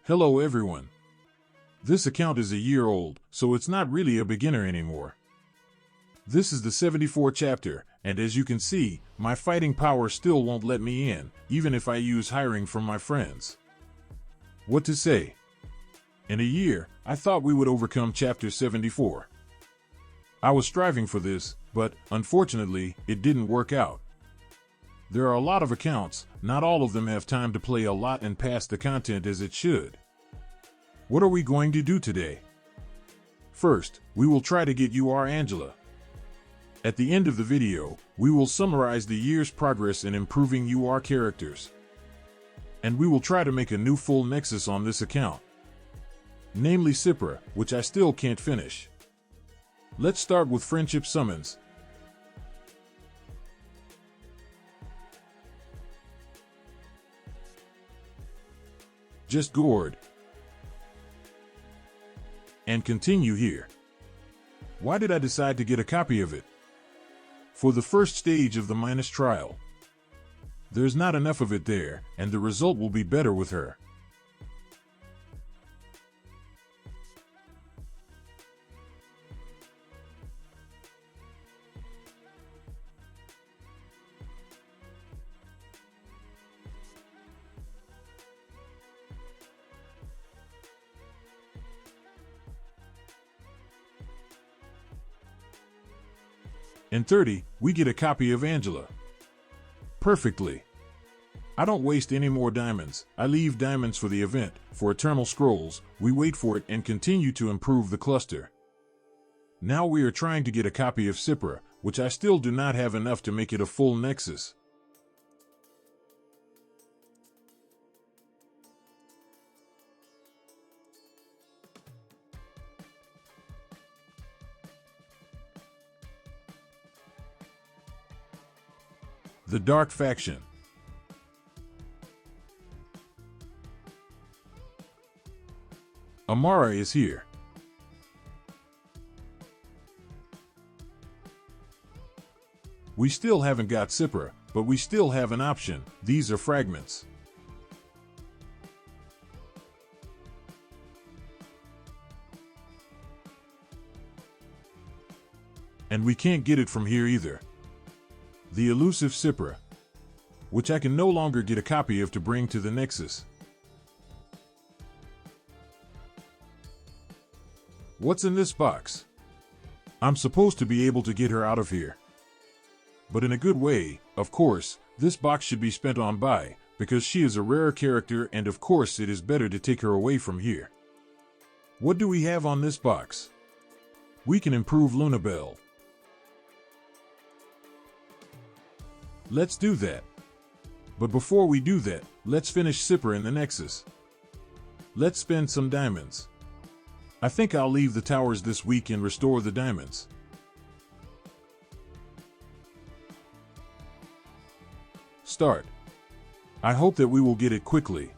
Hello everyone. This account is a year old, so it's not really a beginner anymore. This is the 74th chapter, and as you can see, my fighting power still won't let me in, even if I use hiring from my friends. What to say? In a year, I thought we would overcome chapter 74. I was striving for this, but, unfortunately, it didn't work out. There are a lot of accounts, not all of them have time to play a lot and pass the content as it should. What are we going to do today? First, we will try to get UR Angela. At the end of the video, we will summarize the year's progress in improving UR characters. And we will try to make a new full Nexus on this account. Namely Sipra, which I still can't finish. Let's start with Friendship Summons. Just gourd. And continue here. Why did I decide to get a copy of it? For the first stage of the minus trial. There's not enough of it there, and the result will be better with her. In 30, we get a copy of Angela. Perfectly. I don't waste any more diamonds. I leave diamonds for the event. For Eternal Scrolls, we wait for it and continue to improve the cluster. Now we are trying to get a copy of Sipra, which I still do not have enough to make it a full Nexus. The Dark Faction. Amara is here. We still haven't got Sipra, but we still have an option. These are fragments. And we can't get it from here either. The elusive Sipra, which I can no longer get a copy of to bring to the Nexus. What's in this box? I'm supposed to be able to get her out of here. But in a good way, of course, this box should be spent on Bai, because she is a rare character and of course it is better to take her away from here. What do we have on this box? We can improve Lunabelle. Let's do that. But before we do that, let's finish Sipra in the Nexus. Let's spend some diamonds. I think I'll leave the towers this week and restore the diamonds. Start. I hope that we will get it quickly.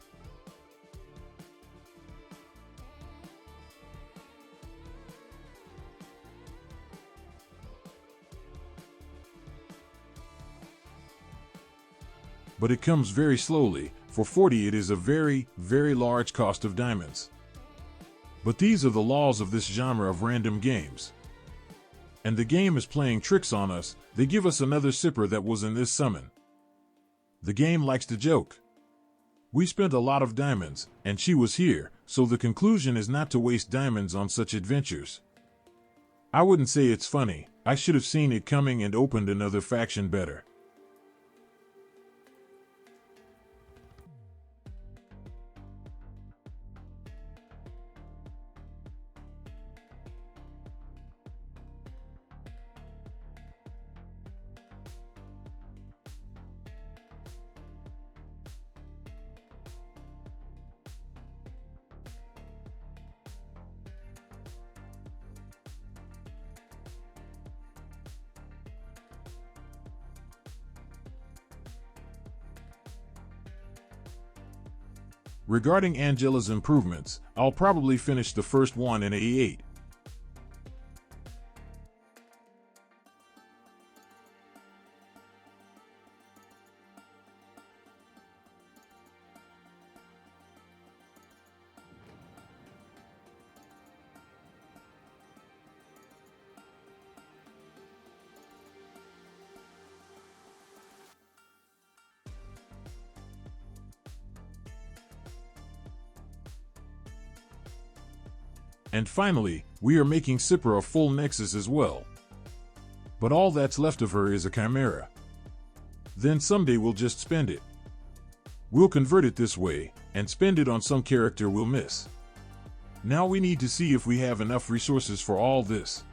But it comes very slowly. For 40 it is a very, very large cost of diamonds. But these are the laws of this genre of random games. And the game is playing tricks on us. They give us another Sipra that was in this summon. The game likes to joke. We spent a lot of diamonds, and she was here, so the conclusion is not to waste diamonds on such adventures. I wouldn't say it's funny. I should have seen it coming and opened another faction better. Regarding Angela's improvements, I'll probably finish the first one in A8. And finally, we are making Sipra a full Nexus as well. But all that's left of her is a chimera. Then someday we'll just spend it. We'll convert it this way, and spend it on some character we'll miss. Now we need to see if we have enough resources for all this.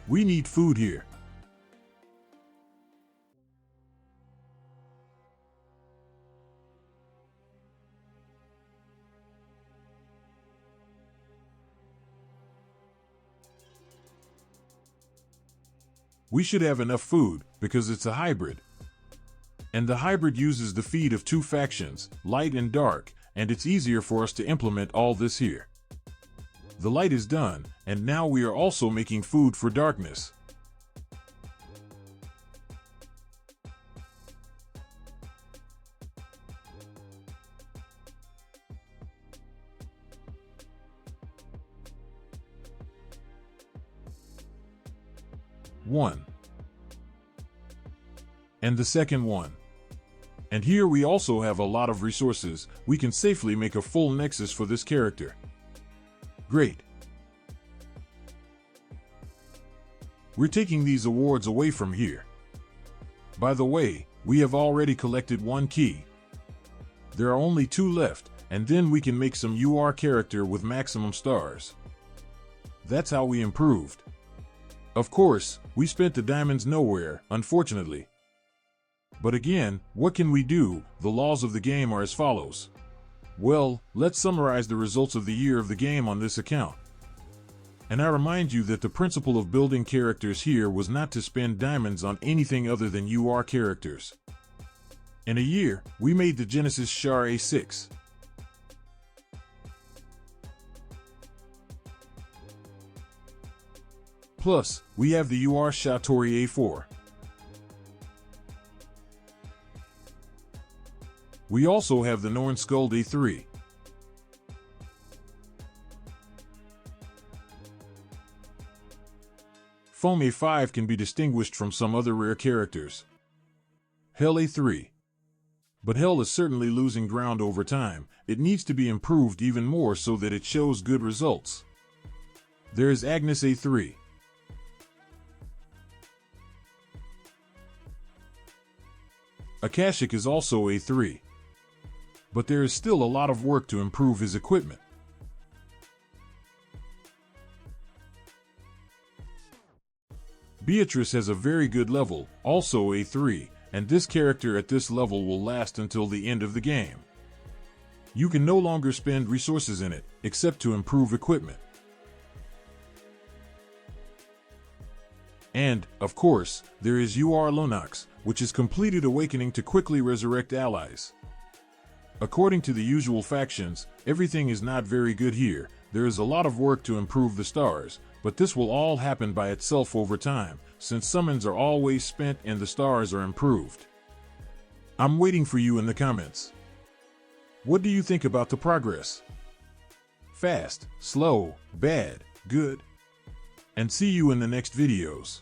We need food here. We should have enough food, because it's a hybrid. And the hybrid uses the feed of two factions, light and dark, and it's easier for us to implement all this here. The light is done, and now we are also making food for darkness. One. And the second one. And here we also have a lot of resources. We can safely make a full Nexus for this character. Great. We're taking these awards away from here. By the way, we have already collected one key. There are only 2 left, and then we can make some UR character with maximum stars. That's how we improved. Of course, we spent the diamonds nowhere, unfortunately. But again, what can we do? The laws of the game are as follows. Well, let's summarize the results of the year of the game on this account. And I remind you that the principle of building characters here was not to spend diamonds on anything other than UR characters. In a year, we made the Genesis Char A6. Plus, we have the UR Shatori A4. We also have the Norn Skuld A3. Foam A5 can be distinguished from some other rare characters. Hell A3. But Hell is certainly losing ground over time. It needs to be improved even more so that it shows good results. There is Agnes A3. Akashic is also A3. But there is still a lot of work to improve his equipment. Beatrice has a very good level, also A3, and this character at this level will last until the end of the game. You can no longer spend resources in it, except to improve equipment. And, of course, there is UR Lonox, which is completed awakening to quickly resurrect allies. According to the usual factions, everything is not very good here. There is a lot of work to improve the stars, but this will all happen by itself over time, since summons are always spent and the stars are improved. I'm waiting for you in the comments. What do you think about the progress? Fast, slow, bad, good? And see you in the next videos.